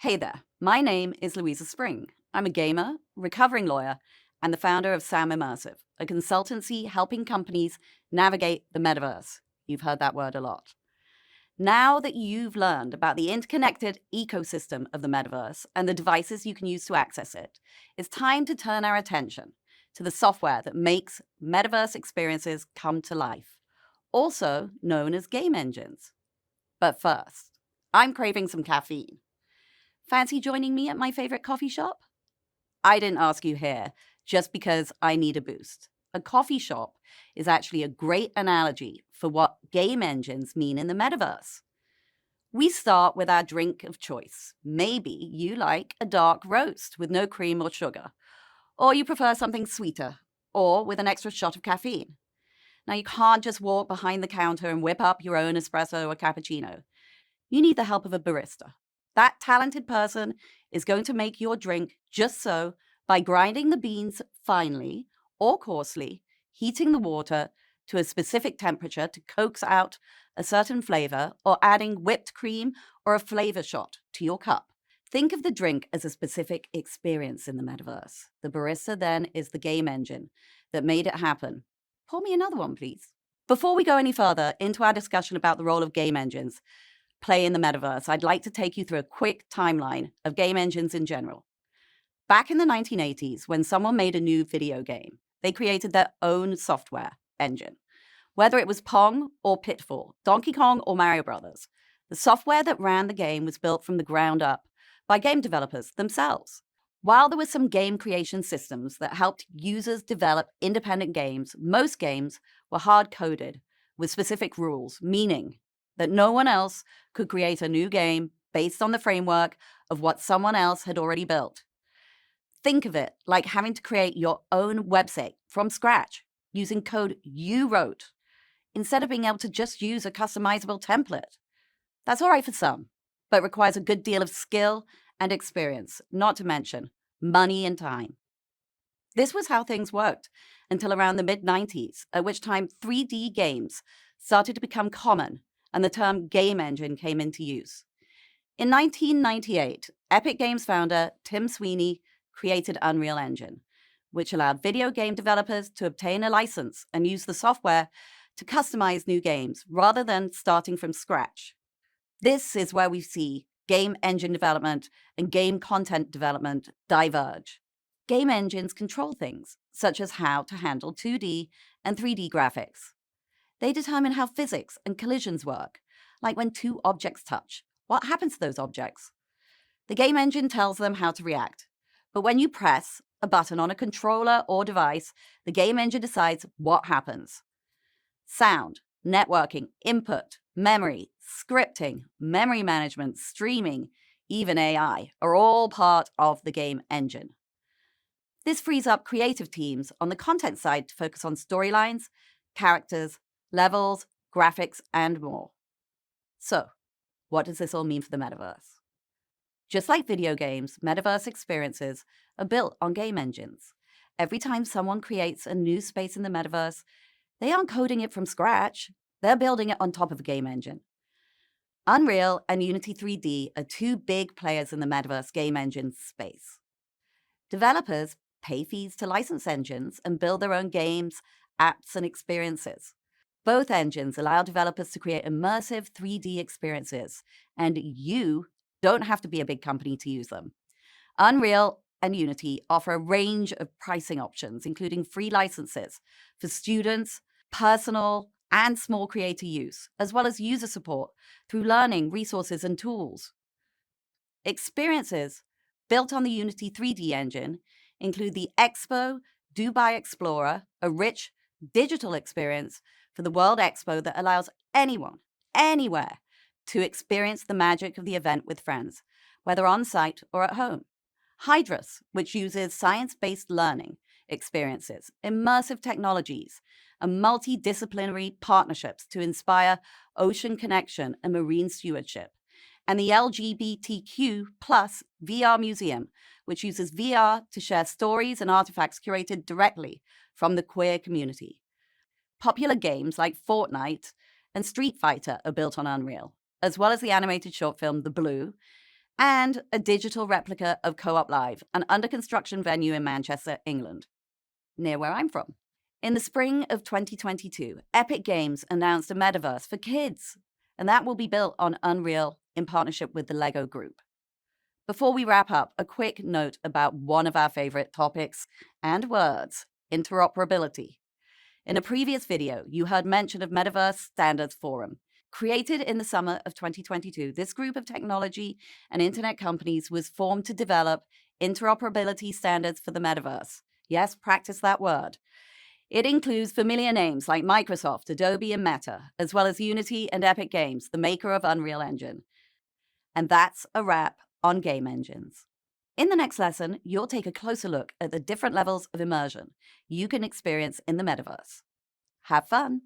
Hey there, my name is Louisa Spring. I'm a gamer, recovering lawyer, and the founder of Sam Immersive, a consultancy helping companies navigate the metaverse. You've heard that word a lot. Now that you've learned about the interconnected ecosystem of the metaverse and the devices you can use to access it, it's time to turn our attention to the software that makes metaverse experiences come to life, also known as game engines. But first, I'm craving some caffeine. Fancy joining me at my favorite coffee shop? I didn't ask you here just because I need a boost. A coffee shop is actually a great analogy for what game engines mean in the metaverse. We start with our drink of choice. Maybe you like a dark roast with no cream or sugar, or you prefer something sweeter, or with an extra shot of caffeine. Now, you can't just walk behind the counter and whip up your own espresso or cappuccino. You need the help of a barista. That talented person is going to make your drink just so by grinding the beans finely or coarsely, heating the water to a specific temperature to coax out a certain flavor, or adding whipped cream or a flavor shot to your cup. Think of the drink as a specific experience in the metaverse. The barista then is the game engine that made it happen. Pour me another one, please. Before we go any further into our discussion about the role of game engines, play in the metaverse, I'd like to take you through a quick timeline of game engines in general. Back in the 1980s, when someone made a new video game, they created their own software engine. Whether it was Pong or Pitfall, Donkey Kong or Mario Brothers, the software that ran the game was built from the ground up by game developers themselves. While there were some game creation systems that helped users develop independent games, most games were hard-coded with specific rules, meaning that no one else could create a new game based on the framework of what someone else had already built. Think of it like having to create your own website from scratch using code you wrote, instead of being able to just use a customizable template. That's all right for some, but requires a good deal of skill and experience, not to mention money and time. This was how things worked until around the mid-90s, at which time 3D games started to become common and the term game engine came into use. In 1998, Epic Games founder Tim Sweeney created Unreal Engine, which allowed video game developers to obtain a license and use the software to customize new games rather than starting from scratch. This is where we see game engine development and game content development diverge. Game engines control things, such as how to handle 2D and 3D graphics. They determine how physics and collisions work, like when two objects touch. What happens to those objects? The game engine tells them how to react. But when you press a button on a controller or device, the game engine decides what happens. Sound, networking, input, memory, scripting, memory management, streaming, even AI are all part of the game engine. This frees up creative teams on the content side to focus on storylines, characters, levels, graphics, and more. So, what does this all mean for the metaverse? Just like video games, metaverse experiences are built on game engines. Every time someone creates a new space in the metaverse, they aren't coding it from scratch. They're building it on top of a game engine. Unreal and Unity 3D are two big players in the metaverse game engine space. Developers pay fees to license engines and build their own games, apps, and experiences. Both engines allow developers to create immersive 3D experiences, and you don't have to be a big company to use them. Unreal and Unity offer a range of pricing options, including free licenses for students, personal, and small creator use, as well as user support through learning, resources, and tools. Experiences built on the Unity 3D engine include the Expo Dubai Explorer, a rich digital experience for the World Expo that allows anyone, anywhere, to experience the magic of the event with friends, whether on site or at home. Hydrus, which uses science-based learning experiences, immersive technologies, and multidisciplinary partnerships to inspire ocean connection and marine stewardship. And the LGBTQ plus VR Museum, which uses VR to share stories and artifacts curated directly from the queer community. Popular games like Fortnite and Street Fighter are built on Unreal, as well as the animated short film The Blue and a digital replica of Co-op Live, an under-construction venue in Manchester, England, near where I'm from. In the spring of 2022, Epic Games announced a metaverse for kids, and that will be built on Unreal in partnership with the LEGO Group. Before we wrap up, a quick note about one of our favorite topics and words, interoperability. In a previous video, you heard mention of Metaverse Standards Forum. Created in the summer of 2022, this group of technology and internet companies was formed to develop interoperability standards for the metaverse. Yes, practice that word. It includes familiar names like Microsoft, Adobe, and Meta, as well as Unity and Epic Games, the maker of Unreal Engine. And that's a wrap on game engines. In the next lesson, you'll take a closer look at the different levels of immersion you can experience in the metaverse. Have fun!